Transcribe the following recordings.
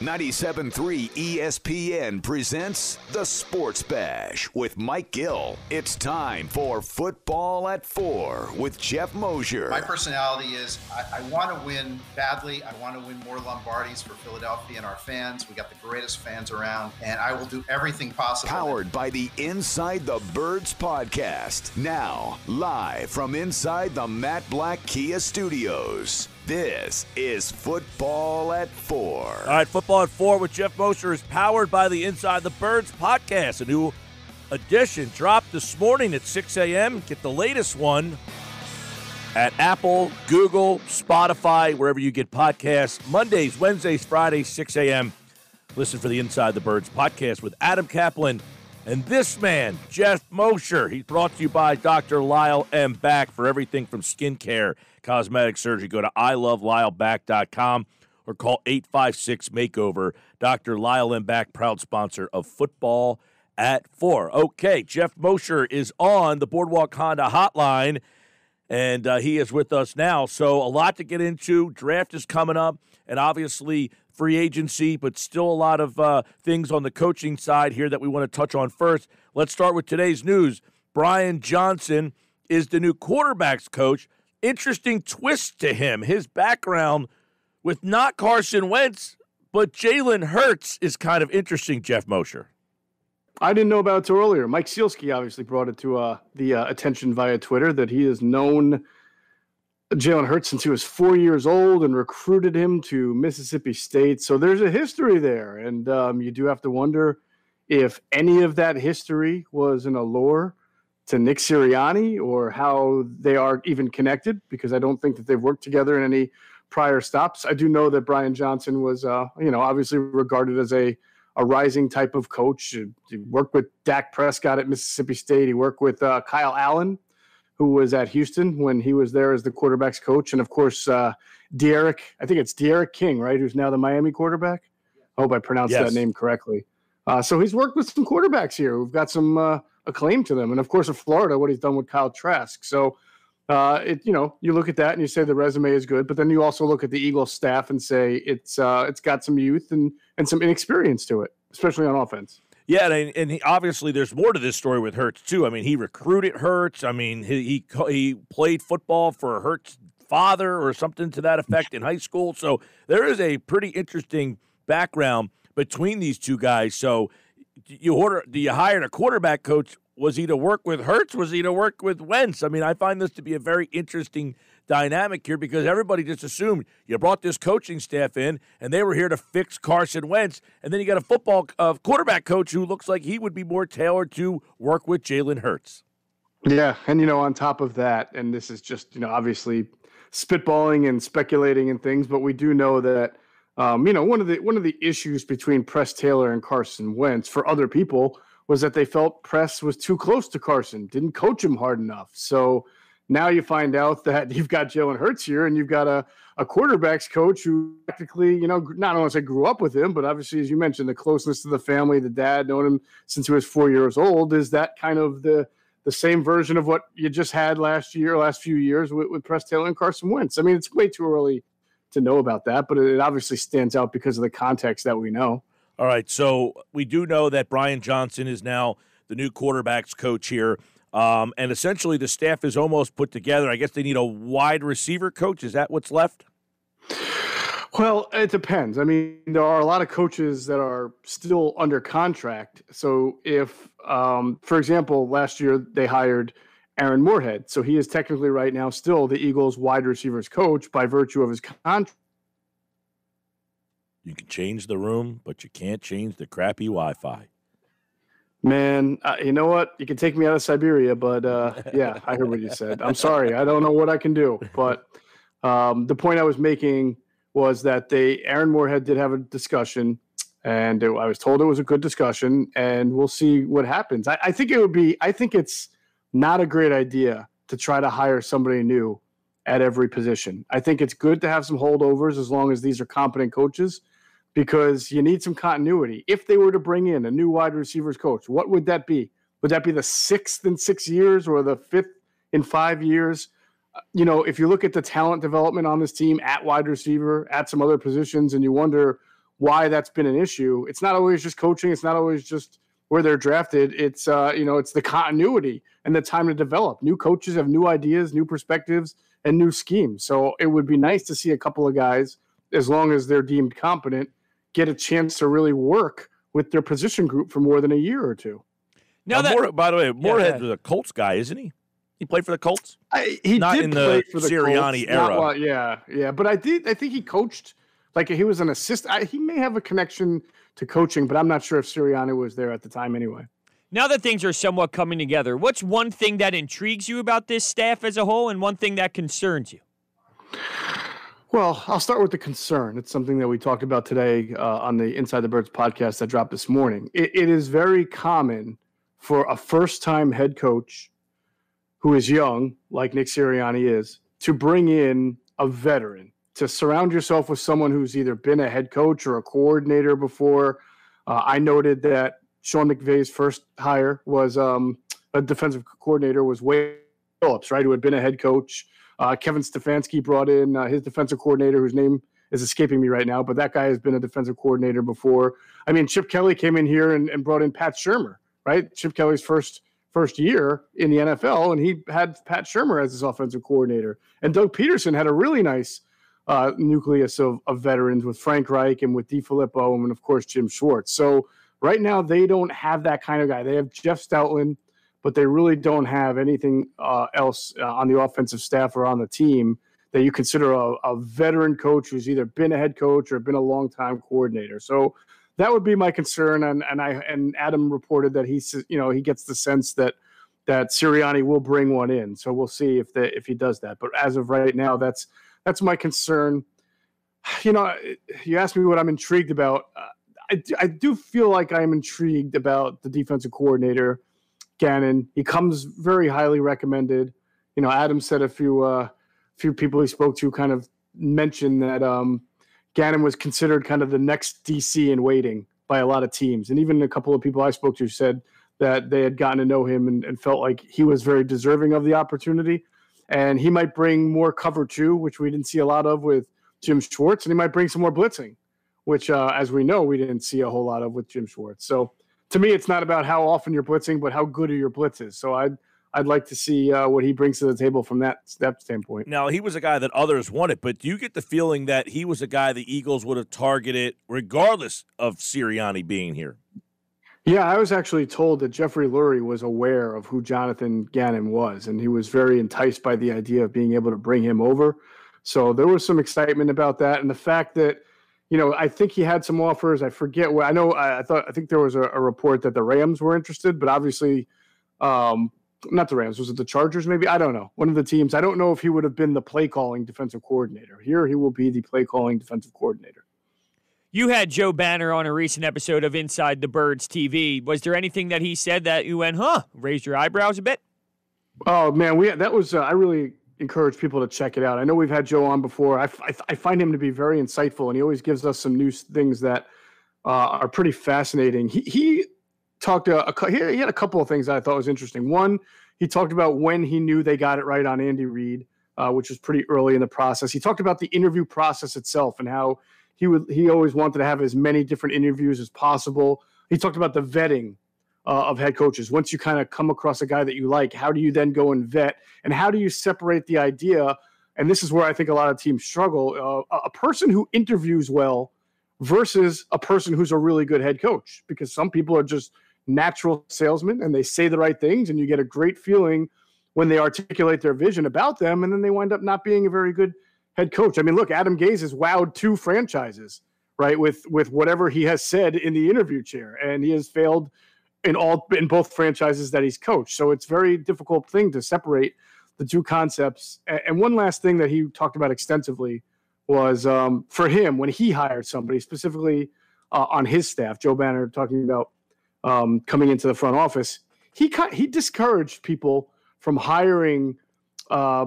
97.3 ESPN presents The Sports Bash with Mike Gill. It's time for Football at 4 with Geoff Mosher. My personality is I want to win badly. I want to win more Lombardis for Philadelphia and our fans. We got the greatest fans around, and I will do everything possible. Powered by the Inside the Birds podcast. Now, live from inside the Matt Black Kia Studios. This is Football at 4. All right, Football at 4 with Geoff Mosher is powered by the Inside the Birds podcast. A new edition dropped this morning at 6 a.m. Get the latest one at Apple, Google, Spotify, wherever you get podcasts. Mondays, Wednesdays, Fridays, 6 a.m. Listen for the Inside the Birds podcast with Adam Kaplan and this man, Geoff Mosher. He's brought to you by Dr. Lyle M. Back for everything from skincare, cosmetic surgery. Go to ilovelyle.back.com or call 856-MAKEOVER. Dr. Lyle M. Back, proud sponsor of Football at 4. Okay, Geoff Mosher is on the Boardwalk Honda hotline, and he is with us now. So a lot to get into. Draft is coming up, and obviously free agency, but still a lot of things on the coaching side here that we want to touch on first. Let's start with today's news. Brian Johnson is the new quarterbacks coach. Interesting twist to him. His background with not Carson Wentz, but Jalen Hurts is kind of interesting, Geoff Mosher. I didn't know about it till earlier. Mike Sealski obviously brought it to the attention via Twitter that he has known Jalen Hurts since he was 4 years old and recruited him to Mississippi State. So there's a history there. And you do have to wonder if any of that history was an allure to Nick Sirianni or how they are even connected, because I don't think that they've worked together in any prior stops. I do know that Brian Johnson was, obviously regarded as a rising type of coach. He worked with Dak Prescott at Mississippi State. He worked with Kyle Allen, who was at Houston when he was there as the quarterback's coach. And, of course, De'Aaron King, right, who's now the Miami quarterback. I hope I pronounced that name correctly. So he's worked with some quarterbacks here who've got some acclaim to them. And, of course, in Florida, what he's done with Kyle Trask. So, you look at that and you say the resume is good, but then you also look at the Eagles staff and say it's got some youth and some inexperience to it, especially on offense. Yeah, and obviously there's more to this story with Hurts, too. I mean, he recruited Hurts. I mean, he played football for Hurts' father or something to that effect in high school. So there is a pretty interesting background between these two guys. So do you hire a quarterback coach? Was he to work with Hurts? Was he to work with Wentz? I mean, I find this to be a very interesting dynamic here because everybody just assumed you brought this coaching staff in and they were here to fix Carson Wentz. And then you got a quarterback coach who looks like he would be more tailored to work with Jalen Hurts. Yeah. And, on top of that, and this is just, obviously spitballing and speculating and things, but we do know that, one of the issues between Press Taylor and Carson Wentz for other people was that they felt Press was too close to Carson, didn't coach him hard enough. So now you find out that you've got Jalen Hurts here and you've got a quarterback's coach who practically, not only grew up with him, but obviously, as you mentioned, the closeness to the family, the dad known him since he was 4 years old. Is that kind of the same version of what you just had last few years with Press Taylor and Carson Wentz? I mean, it's way too early to know about that, but it obviously stands out because of the context that we know. All right, so we do know that Brian Johnson is now the new quarterback's coach here, and essentially the staff is almost put together. I guess they need a wide receiver coach. Is that what's left? Well, it depends. I mean, there are a lot of coaches that are still under contract. So if, for example, last year they hired Aaron Moorhead, so he is technically right now still the Eagles wide receivers coach by virtue of his contract. You can change the room, but you can't change the crappy Wi-Fi. Man, you know what? You can take me out of Siberia, but yeah, I heard what you said. I'm sorry. I don't know what I can do. But the point I was making was that Aaron Moorhead did have a discussion, and I was told it was a good discussion, and we'll see what happens. I think it's not a great idea to try to hire somebody new at every position. I think it's good to have some holdovers as long as these are competent coaches, because you need some continuity. If they were to bring in a new wide receivers coach, what would that be? Would that be the 6th in 6 years or the 5th in 5 years? If you look at the talent development on this team at wide receiver, at some other positions, and you wonder why that's been an issue. It's not always just coaching. It's not always just where they're drafted. It's, it's the continuity and the time to develop. New coaches have new ideas, new perspectives, and new schemes. So it would be nice to see a couple of guys, as long as they're deemed competent, get a chance to really work with their position group for more than a year or two. Now, by the way, Moorhead was a Colts guy, isn't he? He played for the Colts. He not did in play the for the Sirianni Colts. era. Yeah. But I think he coached. Like, he was an assistant. He may have a connection to coaching, but I'm not sure if Sirianni was there at the time anyway. Now that things are somewhat coming together, what's one thing that intrigues you about this staff as a whole and one thing that concerns you? Well, I'll start with the concern. It's something that we talked about today on the Inside the Birds podcast that dropped this morning. It is very common for a first-time head coach who is young, like Nick Sirianni is, to bring in a veteran, to surround yourself with someone who's either been a head coach or a coordinator before. I noted that Sean McVay's first hire was a defensive coordinator, was Wade Phillips, right, who had been a head coach. Kevin Stefanski brought in his defensive coordinator, whose name is escaping me right now, but that guy has been a defensive coordinator before. I mean, Chip Kelly came in here and brought in Pat Shurmur, right? Chip Kelly's first year in the NFL, and he had Pat Shurmur as his offensive coordinator. And Doug Peterson had a really nice nucleus of veterans with Frank Reich and with DeFilippo and, of course, Jim Schwartz. So right now they don't have that kind of guy. They have Jeff Stoutland, but they really don't have anything else on the offensive staff or on the team that you consider a veteran coach who's either been a head coach or been a longtime coordinator. So that would be my concern. And Adam reported that he gets the sense that Sirianni will bring one in. So we'll see if he does that. But as of right now, that's my concern. You asked me what I'm intrigued about. I do feel like I'm intrigued about the defensive coordinator, Gannon. He comes very highly recommended. Adam said a few people he spoke to kind of mentioned that Gannon was considered kind of the next DC in waiting by a lot of teams. And even a couple of people I spoke to said that they had gotten to know him and felt like he was very deserving of the opportunity. And he might bring more cover two, which we didn't see a lot of with Jim Schwartz. And he might bring some more blitzing, which, as we know, we didn't see a whole lot of with Jim Schwartz. So to me, it's not about how often you're blitzing, but how good are your blitzes. So I'd like to see what he brings to the table from that standpoint. Now, he was a guy that others wanted, but do you get the feeling that he was a guy the Eagles would have targeted regardless of Sirianni being here? Yeah, I was actually told that Jeffrey Lurie was aware of who Jonathan Gannon was, and he was very enticed by the idea of being able to bring him over. So there was some excitement about that. And the fact that, I think he had some offers. I forget what. I think there was a report that the Rams were interested, but obviously not the Rams. Was it the Chargers maybe? I don't know. One of the teams. I don't know if he would have been the play-calling defensive coordinator. Here he will be the play-calling defensive coordinator. You had Joe Banner on a recent episode of Inside the Birds TV. Was there anything that he said that you went, raised your eyebrows a bit? Oh, man, I really encourage people to check it out. I know we've had Joe on before. I find him to be very insightful, and he always gives us some new things that are pretty fascinating. He talked he had a couple of things that I thought was interesting. One, he talked about when he knew they got it right on Andy Reid, which was pretty early in the process. He talked about the interview process itself and how he always wanted to have as many different interviews as possible. He talked about the vetting of head coaches. Once you kind of come across a guy that you like, how do you then go and vet? And how do you separate the idea? And this is where I think a lot of teams struggle. A person who interviews well versus a person who's a really good head coach, because some people are just natural salesmen and they say the right things and you get a great feeling when they articulate their vision about them, and then they wind up not being a very good head coach. I mean, look, Adam Gase has wowed 2 franchises, right, with whatever he has said in the interview chair, and he has failed in both franchises that he's coached. So it's a very difficult thing to separate the 2 concepts. And one last thing that he talked about extensively was for him, when he hired somebody specifically on his staff, Joe Banner talking about coming into the front office, he discouraged people from hiring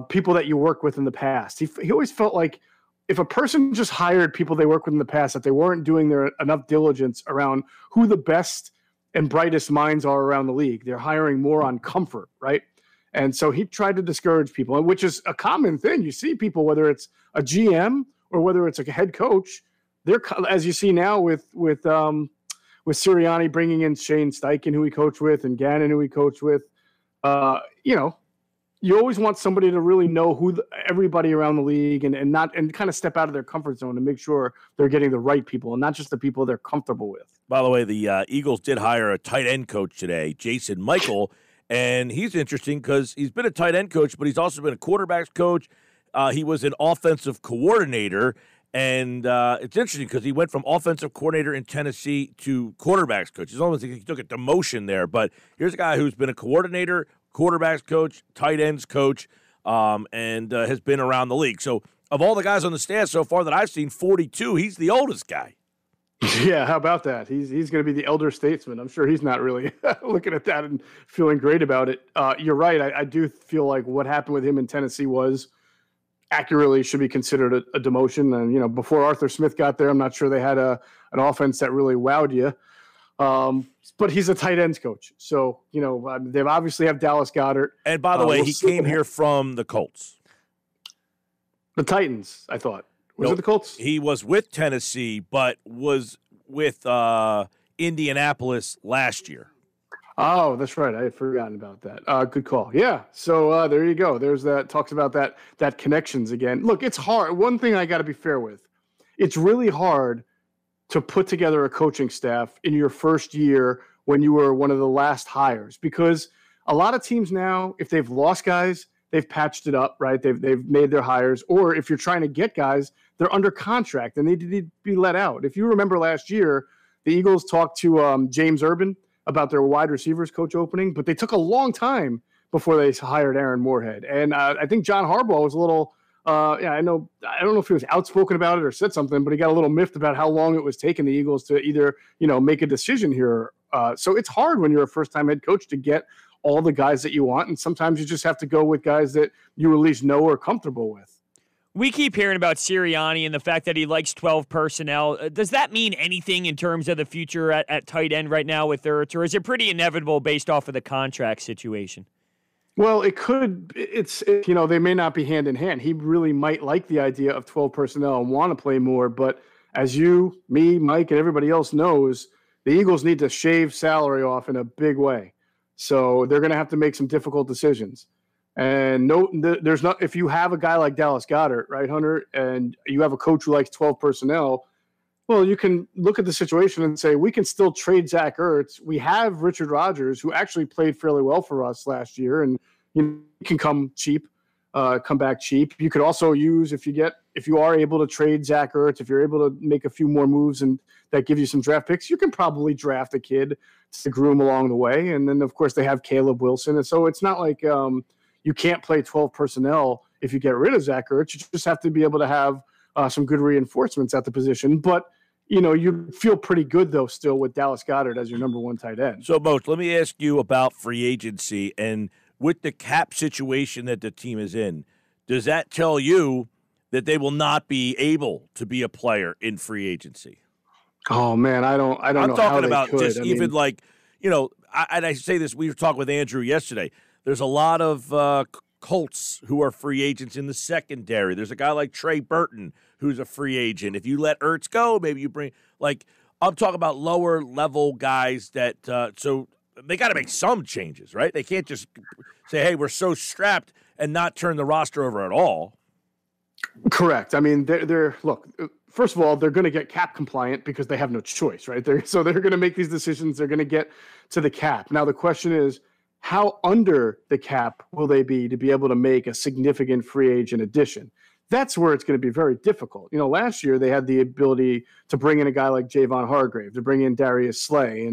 people that you worked with in the past. He always felt like if a person just hired people they worked with in the past, that they weren't doing enough diligence around who the best and brightest minds are around the league. They're hiring more on comfort, right? And so he tried to discourage people, which is a common thing. You see people, whether it's a GM or whether it's a head coach, they're, as you see now with Sirianni bringing in Shane Steichen, who he coached with, and Gannon, who he coached with, you always want somebody to really know who everybody around the league and kind of step out of their comfort zone to make sure they're getting the right people and not just the people they're comfortable with. By the way, the Eagles did hire a tight end coach today, Jason Michael, and he's interesting because he's been a tight end coach, but he's also been a quarterbacks coach. He was an offensive coordinator, and it's interesting because he went from offensive coordinator in Tennessee to quarterbacks coach. It's almost like he took a demotion there, but here's a guy who's been a coordinator, quarterbacks coach, tight ends coach, and has been around the league. So of all the guys on the staff so far that I've seen, 42, he's the oldest guy. Yeah, how about that? He's going to be the elder statesman. I'm sure he's not really looking at that and feeling great about it. You're right. I do feel like what happened with him in Tennessee was accurately should be considered a demotion. And, before Arthur Smith got there, I'm not sure they had an offense that really wowed you. But he's a tight ends coach. So, they obviously have Dallas Goedert. And by the way, he came here from the Colts. The Titans, I thought. Was it the Colts? He was with Tennessee, but was with Indianapolis last year. Oh, that's right. I had forgotten about that. Good call. Yeah. So there you go. There's that. Talks about that connections again. Look, it's hard. One thing I got to be fair with. It's really hard to put together a coaching staff in your first year when you were one of the last hires, because a lot of teams now, if they've lost guys, they've patched it up, right? They've made their hires. Or if you're trying to get guys, they're under contract and they need to be let out. If you remember last year, the Eagles talked to James Urban about their wide receivers coach opening, but they took a long time before they hired Aaron Moorhead. And I think John Harbaugh was a little, I don't know if he was outspoken about it or said something, but he got a little miffed about how long it was taking the Eagles to either, make a decision here. So it's hard when you're a first-time head coach to get all the guys that you want. And sometimes you just have to go with guys that you at least know or comfortable with. We keep hearing about Sirianni and the fact that he likes 12 personnel. Does that mean anything in terms of the future at tight end right now with Ertz, or is it pretty inevitable based off of the contract situation? Well, it could. They may not be hand in hand. He really might like the idea of 12 personnel and want to play more. But as you, me, Mike, and everybody else knows, the Eagles need to shave salary off in a big way. So they're going to have to make some difficult decisions. And there's not. If you have a guy like Dallas Goedert, right, Hunter, and you have a coach who likes 12 personnel, well, you can look at the situation and say, we can still trade Zach Ertz. We have Richard Rodgers, who actually played fairly well for us last year, and you can come back cheap. You could also use, if you are able to trade Zach Ertz, if you're able to make a few more moves and that give you some draft picks, you can probably draft a kid to groom along the way. And then, of course, they have Caleb Wilson. And so it's not like you can't play 12 personnel if you get rid of Zach Ertz. You just have to be able to have some good reinforcements at the position. But, you feel pretty good, though, still with Dallas Goedert as your number one tight end. So, Moshe, let me ask you about free agency. And with the cap situation that the team is in, does that tell you that they will not be able to be a player in free agency? Oh, man, I don't know how they could. I'm talking about just even like, I say this, we were talking with Andrew yesterday. There's a lot of Colts who are free agents in the secondary. There's a guy like Trey Burton who's a free agent. If you let Ertz go, maybe you bring I'm talking about lower level guys that so they got to make some changes, right? They can't just say, hey, we're so strapped and not turn the roster over at all. Correct. I mean, look, first of all, they're going to get cap compliant because they have no choice, right? They're going to make these decisions. They're going to get to the cap. Now, the question is, how under the cap will they be to be able to make a significant free agent addition? That's where it's going to be very difficult. Last year they had the ability to bring in a guy like Javon Hargrave, to bring in Darius Slay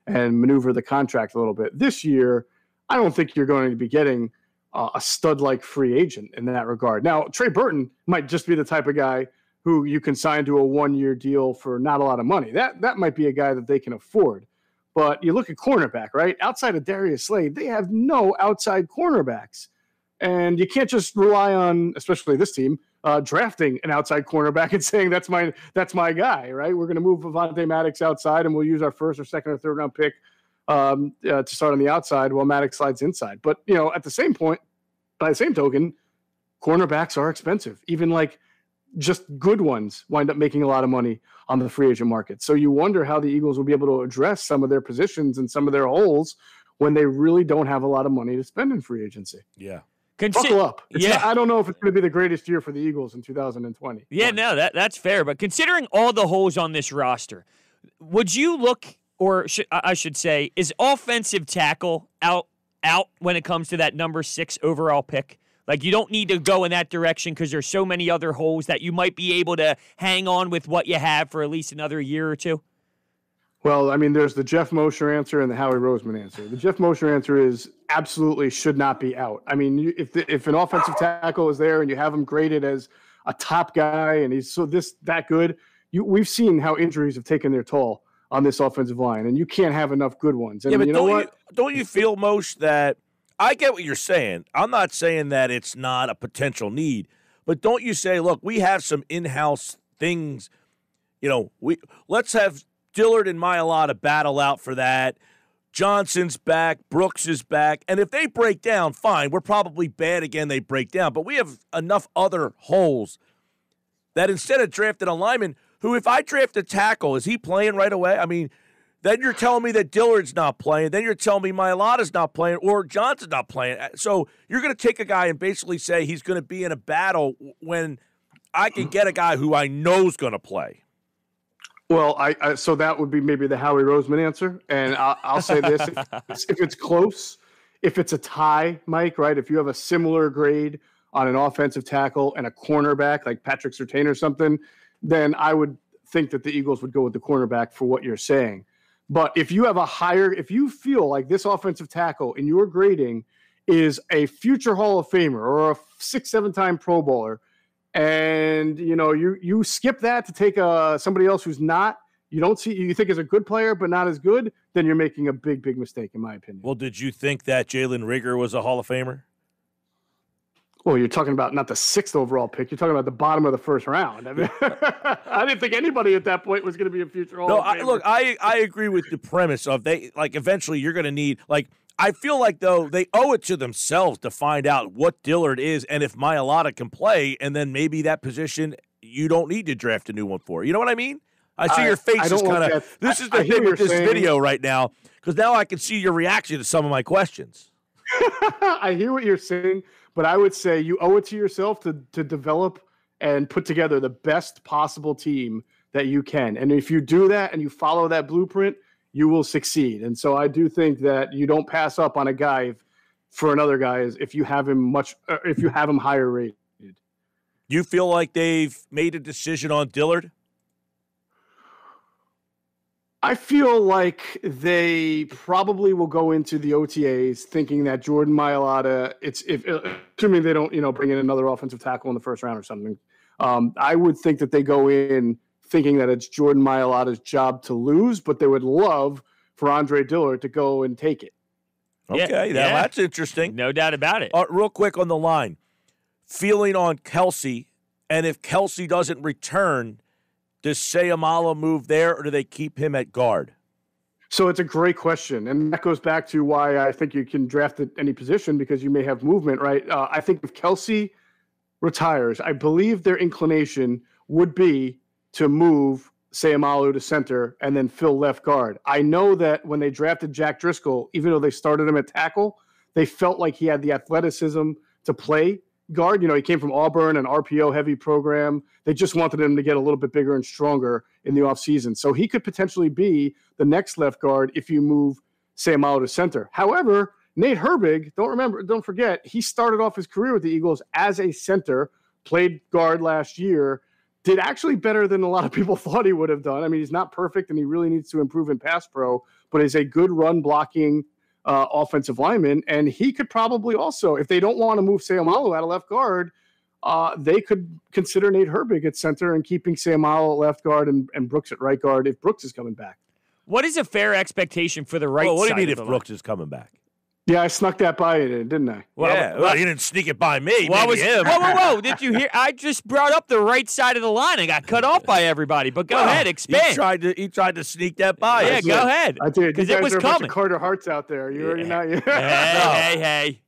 and maneuver the contract a little bit. This year, I don't think you're going to be getting a stud-like free agent in that regard. Now, Trey Burton might just be the type of guy who you can sign to a one-year deal for not a lot of money. That might be a guy that they can afford. But you look at cornerback, right? Outside of Darius Slay, they have no outside cornerbacks. And you can't just rely on, especially this team, drafting an outside cornerback and saying, that's my guy, right? We're going to move Avonte Maddox outside and we'll use our first or second or third round pick to start on the outside while Maddox slides inside. But, at the same point, by the same token, cornerbacks are expensive. Even like just good ones wind up making a lot of money on the free agent market. So you wonder how the Eagles will be able to address some of their positions and some of their holes when they really don't have a lot of money to spend in free agency. Yeah. Buckle up. Yeah. I don't know if it's going to be the greatest year for the Eagles in 2020. Yeah, no, that's fair. But considering all the holes on this roster, would you look, or I should say, is offensive tackle out when it comes to that number 6 overall pick? Like, you don't need to go in that direction because there's so many other holes that you might be able to hang on with what you have for at least another year or two? Well, I mean, there's the Geoff Mosher answer and the Howie Roseman answer. The Geoff Mosher answer is absolutely should not be out. I mean, if an offensive tackle is there and you have him graded as a top guy and he's that good, we've seen how injuries have taken their toll on this offensive line, and you can't have enough good ones. And yeah, but you know what? Don't you feel, Moshe, that I get what you're saying. I'm not saying that it's not a potential need, but don't you say, look, we have some in-house things. Let's have Dillard and Mailata battle out for that. Johnson's back. Brooks is back. And if they break down, fine. We're probably bad again. They break down. But we have enough other holes that instead of drafting a lineman, who if I draft a tackle, is he playing right away? I mean, then you're telling me that Dillard's not playing. Then you're telling me Mailata's not playing or Johnson's not playing. So you're going to take a guy and basically say he's going to be in a battle when I can get a guy who I know is going to play. Well, so that would be maybe the Howie Roseman answer. And I'll say this, if it's close, if it's a tie, Mike, right, if you have a similar grade on an offensive tackle and a cornerback like Patrick Surtain or something, then I would think that the Eagles would go with the cornerback for what you're saying. But if you have if you feel like this offensive tackle in your grading is a future Hall of Famer or a 6-7-time Pro Bowler, and you skip that to take somebody else who's not, you think is a good player but not as good, then you're making a big mistake in my opinion. Well, did you think that Jalen Reagor was a Hall of Famer? Well, you're talking about not the 6th overall pick. You're talking about the bottom of the first round. I mean, I didn't think anybody at that point was going to be a future Hall of Famer. Look, I agree with the premise of eventually you're going to need I feel like, though, they owe it to themselves to find out what Dillard is and if Mailata can play, and then maybe that position you don't need to draft a new one for. You know what I mean? I see your face is kind of – this is the thing with this video right now, because now I can see your reaction to some of my questions. I hear what you're saying, but I would say you owe it to yourself to develop and put together the best possible team that you can. And if you do that and you follow that blueprint – you will succeed. And so I do think that you don't pass up on a guy for another guy if you have him higher rated. You feel like they've made a decision on Dillard? I feel like they probably will go into the OTAs thinking that Jordan Mailata, assuming they don't, bring in another offensive tackle in the first round or something. I would think that they go in thinking that it's Jordan Mailata's job to lose, but they would love for Andre Dillard to go and take it. Okay, that's interesting. No doubt about it. Real quick on the line, feeling on Kelsey, and if Kelsey doesn't return, does Seumalo move there, or do they keep him at guard? So it's a great question, and that goes back to why I think you can draft at any position because you may have movement, right? I think if Kelsey retires, I believe their inclination would be to move Seumalo to center and then fill left guard. I know that when they drafted Jack Driscoll, even though they started him at tackle, they felt like he had the athleticism to play guard. He came from Auburn, an RPO-heavy program. They just wanted him to get a little bit bigger and stronger in the offseason. So he could potentially be the next left guard if you move Seumalo to center. However, Nate Herbig, don't forget, he started off his career with the Eagles as a center, played guard last year, did actually better than a lot of people thought he would have done. I mean, he's not perfect, and he really needs to improve in pass pro, but is a good run-blocking offensive lineman, and he could probably also, if they don't want to move Seumalo out of left guard, they could consider Nate Herbig at center and keeping Seumalo at left guard and Brooks at right guard if Brooks is coming back. What is a fair expectation for the right side? What do you mean if Brooks Brooks is coming back? Yeah, I snuck that by you, didn't I? Well, you didn't sneak it by me. Him. Whoa. Did you hear? I just brought up the right side of the line. I got cut off by everybody. But go ahead, expand. He tried to sneak that by. Yeah, go ahead. I did. Because it was coming. Carter Harts out there. You already know. Hey.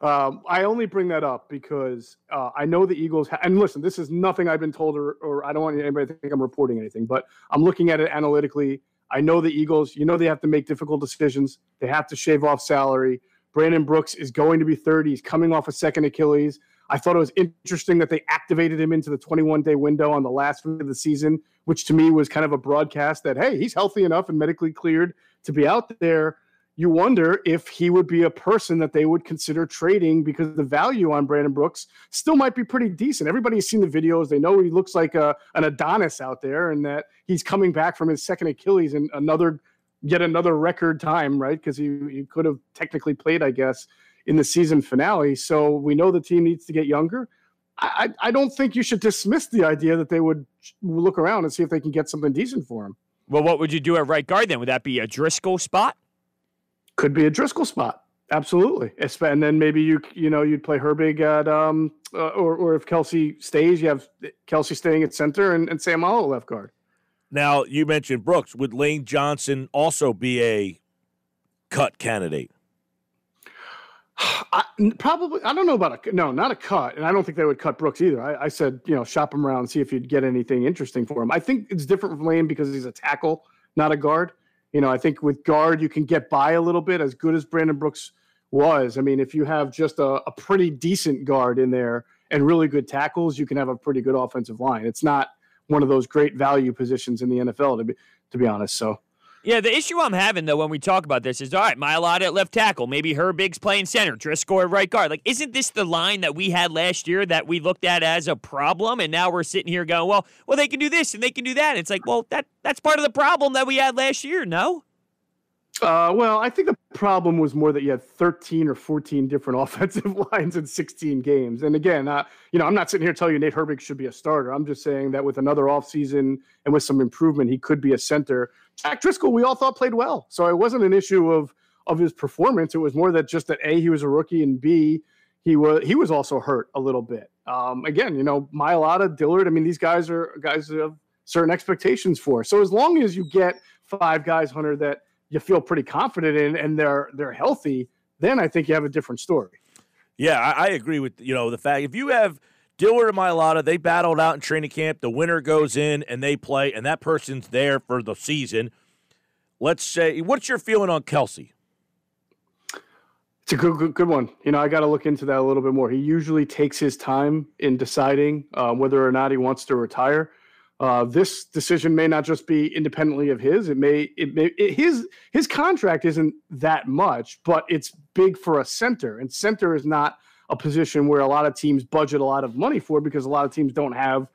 I only bring that up because I know the Eagles and listen, this is nothing I've been told or I don't want anybody to think I'm reporting anything, but I'm looking at it analytically. I know the Eagles, they have to make difficult decisions. They have to shave off salary. Brandon Brooks is going to be 30. He's coming off a second Achilles. I thought it was interesting that they activated him into the 21-day window on the last week of the season, which to me was kind of a broadcast that, hey, he's healthy enough and medically cleared to be out there. You wonder if he would be a person that they would consider trading because the value on Brandon Brooks still might be pretty decent. Everybody's seen the videos. They know he looks like an Adonis out there and that he's coming back from his second Achilles and yet another record time, right? Because he could have technically played, I guess, in the season finale. So we know the team needs to get younger. I don't think you should dismiss the idea that they would look around and see if they can get something decent for him. Well, what would you do at right guard then? Would that be a Driscoll spot? Could be a Driscoll spot, absolutely. And then maybe you'd play Herbig at or if Kelsey stays, you have Kelsey staying at center and Sam Howell left guard. Now you mentioned Brooks. Would Lane Johnson also be a cut candidate? Probably. I don't know about not a cut, and I don't think they would cut Brooks either. I said shop him around, see if you'd get anything interesting for him. I think it's different from Lane because he's a tackle, not a guard. I think with guard, you can get by a little bit as good as Brandon Brooks was. I mean, if you have just a pretty decent guard in there and really good tackles, you can have a pretty good offensive line. It's not one of those great value positions in the NFL, to be honest. So, yeah, the issue I'm having, though, when we talk about this is, all right, Mailata at left tackle. Maybe Herbig's playing center. Driscoll at right guard. Like, isn't this the line that we had last year that we looked at as a problem? And now we're sitting here going, well, they can do this and they can do that. It's like, well, that's part of the problem that we had last year, no? Well, I think the problem was more that you had 13 or 14 different offensive lines in 16 games. And again, I'm not sitting here telling you Nate Herbig should be a starter. I'm just saying that with another offseason and with some improvement, he could be a center. Jack Driscoll, we all thought played well. So it wasn't an issue of his performance. It was more that just that A, he was a rookie, and B, he was also hurt a little bit. Again, Mailata, Dillard, I mean, these guys are guys that have certain expectations for. So as long as you get 5 guys, Hunter, that you feel pretty confident in and they're healthy, then I think you have a different story. Yeah, I agree with the fact if you have Dillard and Mailata, they battled out in training camp, the winner goes in and they play, and that person's there for the season. Let's say, what's your feeling on Kelsey? It's a good one. I got to look into that a little bit more. He usually takes his time in deciding whether or not he wants to retire. This decision may not just be independently of his. His contract isn't that much, but it's big for a center, and center is not a position where a lot of teams budget a lot of money for because a lot of teams don't have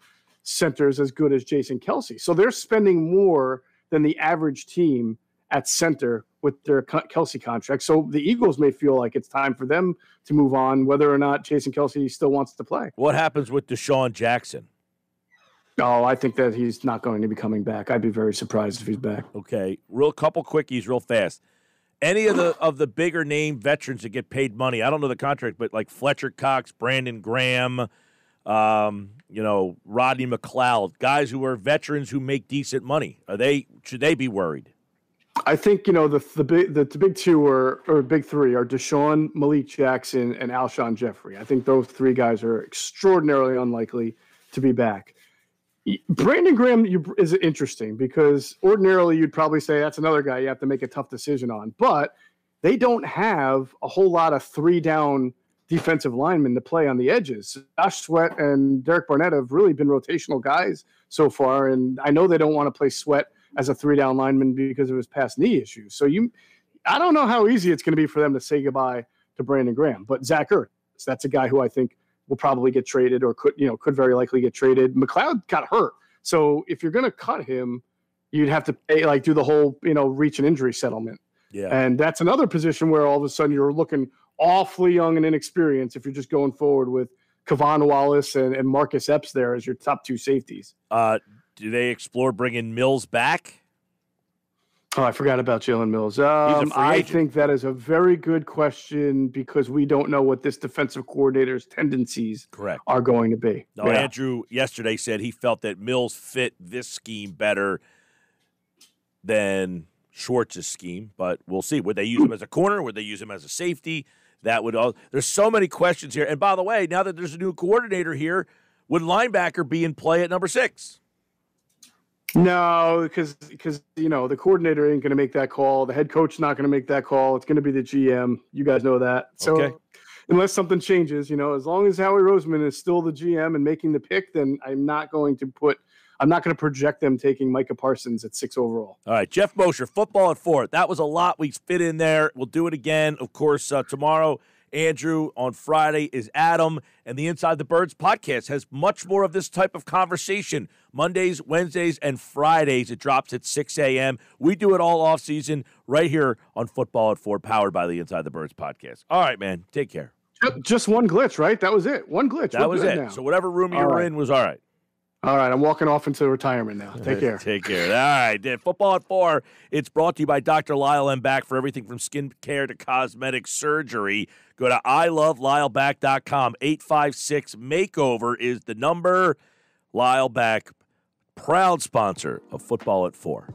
centers as good as Jason Kelsey. So they're spending more than the average team at center with their Kelsey contract. So the Eagles may feel like it's time for them to move on, whether or not Jason Kelsey still wants to play. What happens with Deshaun Jackson? Oh, I think that he's not going to be coming back. I'd be very surprised if he's back. Okay, couple quickies real fast. Any of the bigger name veterans that get paid money, I don't know the contract, but like Fletcher Cox, Brandon Graham, Rodney McLeod, guys who are veterans who make decent money. Should they be worried? I think the big two or big three are Deshaun, Malik Jackson, and Alshon Jeffrey. I think those 3 guys are extraordinarily unlikely to be back. Brandon Graham is interesting because ordinarily you'd probably say that's another guy you have to make a tough decision on, but they don't have a whole lot of 3-down defensive linemen to play on the edges. Josh Sweat and Derek Barnett have really been rotational guys so far, and I know they don't want to play Sweat as a 3-down lineman because of his past knee issues. So I don't know how easy it's going to be for them to say goodbye to Brandon Graham, but Zach Ertz, that's a guy who I think will probably get traded or could very likely get traded. McLeod got hurt. So if you're going to cut him, you'd have to pay, do the whole, reach an injury settlement. Yeah. And that's another position where all of a sudden you're looking awfully young and inexperienced if you're just going forward with Kevon Wallace and Marcus Epps there as your top 2 safeties. Do they explore bringing Mills back? Oh, I forgot about Jalen Mills. I think that is a very good question because we don't know what this defensive coordinator's tendencies are going to be. No, yeah. Andrew yesterday said he felt that Mills fit this scheme better than Schwartz's scheme, but we'll see. Would they use him as a corner? Would they use him as a safety? that would all. There's so many questions here. And by the way, now that there's a new coordinator here, would linebacker be in play at number 6? No, because the coordinator ain't going to make that call. The head coach not going to make that call. It's going to be the GM. You guys know that. So Okay. unless something changes, as long as Howie Roseman is still the GM and making the pick, then I'm not going to project them taking Micah Parsons at 6 overall. All right, Geoff Mosher, football at 4. That was a lot we fit in there. We'll do it again, of course, tomorrow. Andrew, on Friday is Adam, and the Inside the Birds podcast has much more of this type of conversation. Mondays, Wednesdays, and Fridays. It drops at 6 a.m. We do it all off season right here on Football at 4, powered by the Inside the Birds podcast. All right, man, take care. Just one glitch, right? That was it. One glitch. That was it. Now. So whatever room you were in was all right. All right, I'm walking off into retirement now. Take care. Take care. All right, Football at 4. It's brought to you by Dr. Lyle M. Back for everything from skin care to cosmetic surgery. Go to ilovelylback.com. 856-MAKEOVER is the number. Lyle Back, proud sponsor of Football at 4.